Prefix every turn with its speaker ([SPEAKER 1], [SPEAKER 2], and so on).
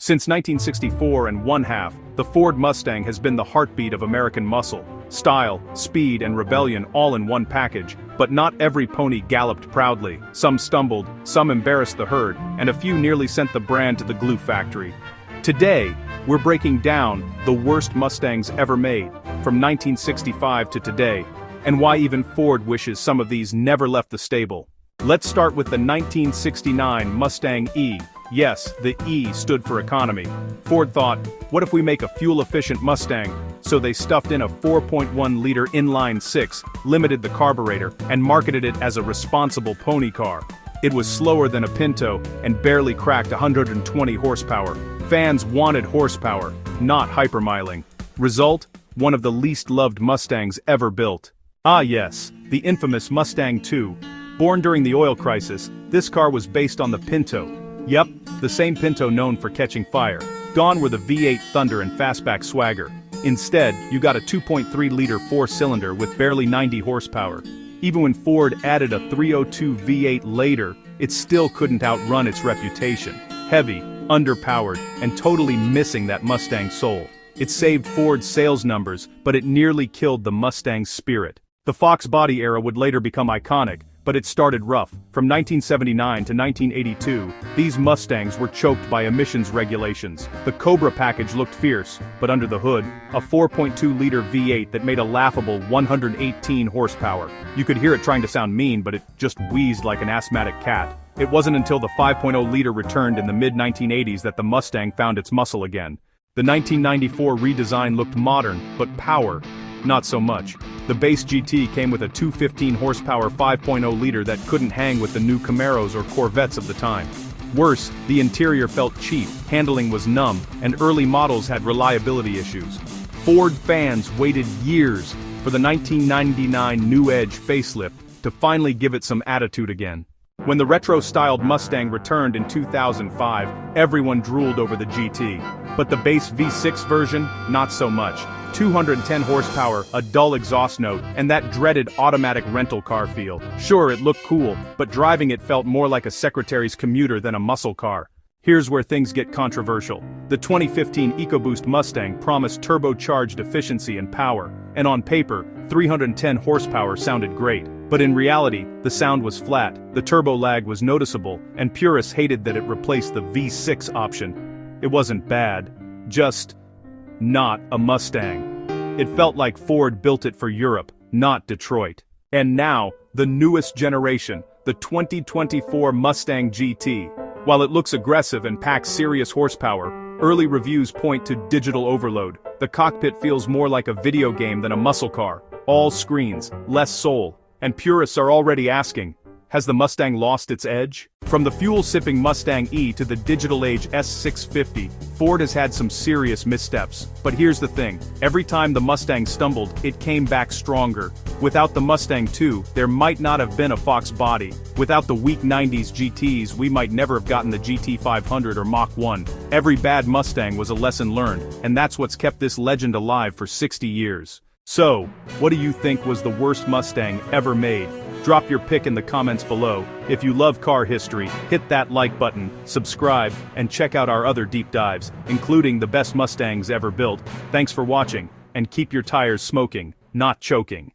[SPEAKER 1] Since 1964 and one-half, the Ford Mustang has been the heartbeat of American muscle, style, speed and rebellion all in one package, but not every pony galloped proudly. Some stumbled, some embarrassed the herd, and a few nearly sent the brand to the glue factory. Today, we're breaking down the worst Mustangs ever made, from 1965 to today, and why even Ford wishes some of these never left the stable. Let's start with the 1969 Mustang E. Yes, the E stood for economy. Ford thought, what if we make a fuel-efficient Mustang? So they stuffed in a 4.1-liter inline-six, limited the carburetor, and marketed it as a responsible pony car. It was slower than a Pinto, and barely cracked 120 horsepower. Fans wanted horsepower, not hypermiling. Result? One of the least-loved Mustangs ever built. Ah yes, the infamous Mustang II. Born during the oil crisis, this car was based on the Pinto. Yep, the same Pinto known for catching fire. Gone were the V8 thunder and fastback swagger. Instead, you got a 2.3-liter four-cylinder with barely 90 horsepower. Even when Ford added a 302 V8 later, it still couldn't outrun its reputation. Heavy, underpowered, and totally missing that Mustang soul. It saved Ford's sales numbers, but it nearly killed the Mustang's spirit. The Fox body era would later become iconic, but it started rough. From 1979 to 1982, these Mustangs were choked by emissions regulations. The Cobra package looked fierce, but under the hood, a 4.2-liter V8 that made a laughable 118 horsepower. You could hear it trying to sound mean, but it just wheezed like an asthmatic cat. It wasn't until the 5.0-liter returned in the mid-1980s that the Mustang found its muscle again. The 1994 redesign looked modern, but power, not so much. The base GT came with a 215-horsepower 5.0-liter that couldn't hang with the new Camaros or Corvettes of the time. Worse, the interior felt cheap, handling was numb, and early models had reliability issues. Ford fans waited years for the 1999 New Edge facelift to finally give it some attitude again. When the retro-styled Mustang returned in 2005, everyone drooled over the GT. But the base V6 version, not so much. 210 horsepower, a dull exhaust note, and that dreaded automatic rental car feel. Sure, it looked cool, but driving it felt more like a secretary's commuter than a muscle car. Here's where things get controversial. The 2015 EcoBoost Mustang promised turbocharged efficiency and power, and on paper, 310 horsepower sounded great. But in reality, the sound was flat, the turbo lag was noticeable, and purists hated that it replaced the V6 option. It wasn't bad, just not a Mustang. It felt like Ford built it for Europe, not Detroit. And now, the newest generation, the 2024 Mustang GT. While it looks aggressive and packs serious horsepower, early reviews point to digital overload. The cockpit feels more like a video game than a muscle car. All screens, less soul. And purists are already asking, has the Mustang lost its edge? From the fuel-sipping Mustang E to the digital-age S650, Ford has had some serious missteps. But here's the thing, every time the Mustang stumbled, it came back stronger. Without the Mustang II, there might not have been a Fox body. Without the weak 90s GTs, we might never have gotten the GT 500 or Mach 1. Every bad Mustang was a lesson learned, and that's what's kept this legend alive for 60 years. So, what do you think was the worst Mustang ever made? Drop your pick in the comments below. If you love car history, hit that like button, subscribe, and check out our other deep dives, including the best Mustangs ever built. Thanks for watching, and keep your tires smoking, not choking.